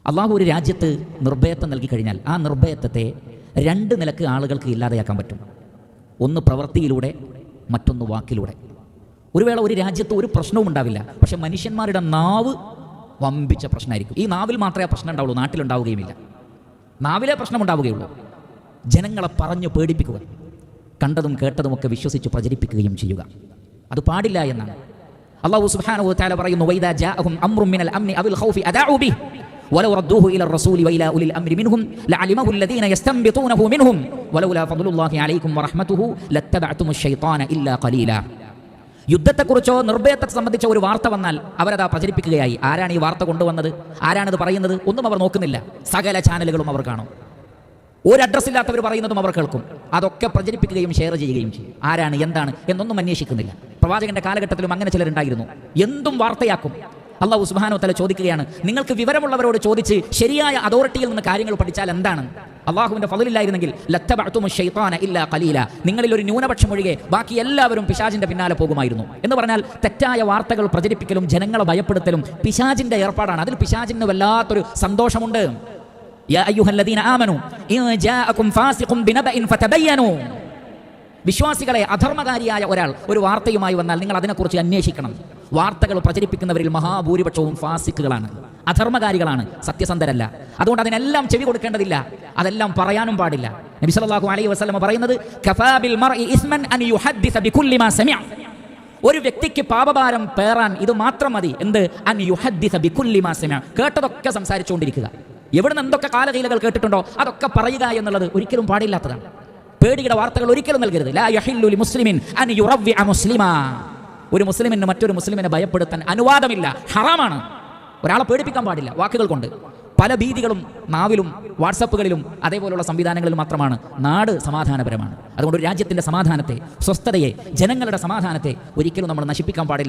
അള്ളാഹു ഒരു രാജ്യത്ത് നിർഭയത്വം നൽകി കഴിഞ്ഞാൽ ആ നിർഭയത്വത്തെ രണ്ട് നിലക്ക് ആളുകൾക്ക് ഇല്ലാതെയാക്കാൻ പറ്റും. ഒന്ന് പ്രവൃത്തിയിലൂടെ, മറ്റൊന്ന് വാക്കിലൂടെ. ഒരു വേള ഒരു രാജ്യത്ത് ഒരു പ്രശ്നവും ഉണ്ടാവില്ല, പക്ഷെ മനുഷ്യന്മാരുടെ നാവ് വമ്പിച്ച പ്രശ്നമായിരിക്കും. ഈ നാവിൽ മാത്രമേ ആ പ്രശ്നം ഉണ്ടാവുള്ളൂ, നാട്ടിലുണ്ടാവുകയുമില്ല. നാവിലെ പ്രശ്നം ഉണ്ടാവുകയുള്ളൂ. ജനങ്ങളെ പറഞ്ഞു പേടിപ്പിക്കുക, കണ്ടതും കേട്ടതുമൊക്കെ വിശ്വസിച്ച് പ്രചരിപ്പിക്കുകയും ചെയ്യുക. അത് പാടില്ല എന്നാണ് അല്ലാഹു സുബ്ഹാനഹു വ തആല പറയുന്നു. വൈദാ ജാഅഹും അംറുൻ മിനൽ അംനി അവൽ ഖൗഫി അദാഉ ബിഹി വലൗ റദ്ദൂഹു ഇല റസൂലി വഇലാ ഉലിൽ അംരി മിൻഹും ലഅലിമഹു അല്ലദീന യസ്തംബിതൂനഹു മിൻഹും വലൗലാ ഫദ്ലുല്ലാഹി അലൈക്കും വറഹ്മതുഹു ലത്തബഅതുമുശ് ശൈത്താന ഇല്ലാ ഖലീല. യുദ്ധത്തെക്കുറിച്ചോ നിർഭയത്തെ സംബന്ധിച്ച ഒരു വാർത്ത വന്നാൽ അവരതാ പ്രചരിപ്പിക്കുകയായി. ആരാണ് ഈ വാർത്ത കൊണ്ടുവന്നത്, ആരാണിത് പറയുന്നത്, ഒന്നും അവർ നോക്കുന്നില്ല. സകല ചാനലുകളും അവർ കാണും. ഒരു അഡ്രസ്സില്ലാത്തവർ പറയുന്നതും അവർ കേൾക്കും. അതൊക്കെ പ്രചരിപ്പിക്കുകയും ഷെയർ ചെയ്യുകയും ചെയ്യും. ആരാണ്, എന്താണ് എന്നൊന്നും അന്വേഷിക്കുന്നില്ല. പ്രവാചകന്റെ കാലഘട്ടത്തിലും അങ്ങനെ ചിലരുണ്ടായിരുന്നു. എന്തും വാർത്തയാക്കും. അല്ലാഹു സുബ്ഹാനഹു വ തആല ചോദിക്കുകയാണ്, നിങ്ങൾക്ക് വിവരമുള്ളവരോട് ചോദിച്ച് ശരിയായ അതോറിറ്റിയിൽ നിന്ന് കാര്യങ്ങൾ പഠിച്ചാൽ എന്താണ്? അള്ളാഹുവിന്റെ ഫളിലായിരുന്നെങ്കിൽ ലത്തബഅതുമുശ് ശൈത്താന ഇല്ലാ ഖലീല, നിങ്ങളിൽ ഒരു ന്യൂനപക്ഷം ഒഴികെ ബാക്കി എല്ലാവരും പിശാചിന്റെ പിന്നാലെ പോകുമായിരുന്നു എന്ന് പറഞ്ഞാൽ തെറ്റായ വാർത്തകൾ പ്രചരിപ്പിക്കലും ജനങ്ങളെ ഭയപ്പെടുത്തലും പിശാചിന്റെ ഏർപ്പാടാണ്. അതിൽ പിശാചിന് വല്ലാത്തൊരു സന്തോഷമുണ്ട്. യാ അയ്യുഹല്ലദീന ആമനൂ ഇൻ ജാഅകും ഫാസിഖുൻ ബിനബഇൻ ഫതബയ്യനൂ. വിശ്വാസികളെ, അധർമ്മകാരിയായ ഒരാൾ ഒരു വാർത്തയുമായി വന്നാൽ നിങ്ങൾ അതിനെക്കുറിച്ച് അന്വേഷിക്കണം. വാർത്തകൾ പ്രചരിപ്പിക്കുന്നവരിൽ മഹാഭൂരിപക്ഷവും ഫാസിക്കുകളാണ്, അധർമ്മകാരികളാണ്, സത്യസന്ധരല്ല. അതുകൊണ്ട് അതിനെല്ലാം ചെവി കൊടുക്കേണ്ടതില്ല, അതെല്ലാം പറയാനും പാടില്ല. നബി സല്ലല്ലാഹു അലൈഹി വസല്ലം പറയുന്നത്, കഫാ ബിൽ മർഇ ഇസ്മൻ അൻ യുഹദ്ദിസ ബികുല്ലി മാ സമിഅ. ഒരു വ്യക്തിക്ക് പാപഭാരം പേറാൻ ഇത് മാത്രം മതി. എന്ത്? അൻ യുഹദ്ദിസ ബികുല്ലി മാ സമിഅ. കേട്ടതൊക്കെ സംസാരിച്ചുകൊണ്ടിരിക്കുക. എവിടുന്ന് എന്തൊക്കെ കാലകീലകൾ കേട്ടിട്ടുണ്ടോ അതൊക്കെ പറയുക എന്നുള്ളത് ഒരിക്കലും പാടില്ലാത്തതാണ്. പേടിയുടെ വാർത്തകൾ ഒരിക്കലും നൽകരുത്. ലാ യഹില്ലു ലിമുസ്ലിമിൻ അൻ യുറവ്വിഅ മുസ്ലിമാ. ഒരു മുസ്ലിമിന് മറ്റൊരു മുസ്ലിമിനെ ഭയപ്പെടുത്താൻ അനുവാദമില്ല, ഹറാമാണ്. ഒരാളെ പേടിപ്പിക്കാൻ പാടില്ല വാക്കുകൾ കൊണ്ട്. പല ഭീതികളും നാവിലും വാട്സപ്പുകളിലും അതേപോലുള്ള സംവിധാനങ്ങളിലും മാത്രമാണ്. നാട് സമാധാനപരമാണ്. അതുകൊണ്ട് ഒരു രാജ്യത്തിന്റെ സമാധാനത്തെ, സ്വസ്ഥതയെ, ജനങ്ങളുടെ സമാധാനത്തെ ഒരിക്കലും നമ്മൾ നശിപ്പിക്കാൻ പാടില്ല.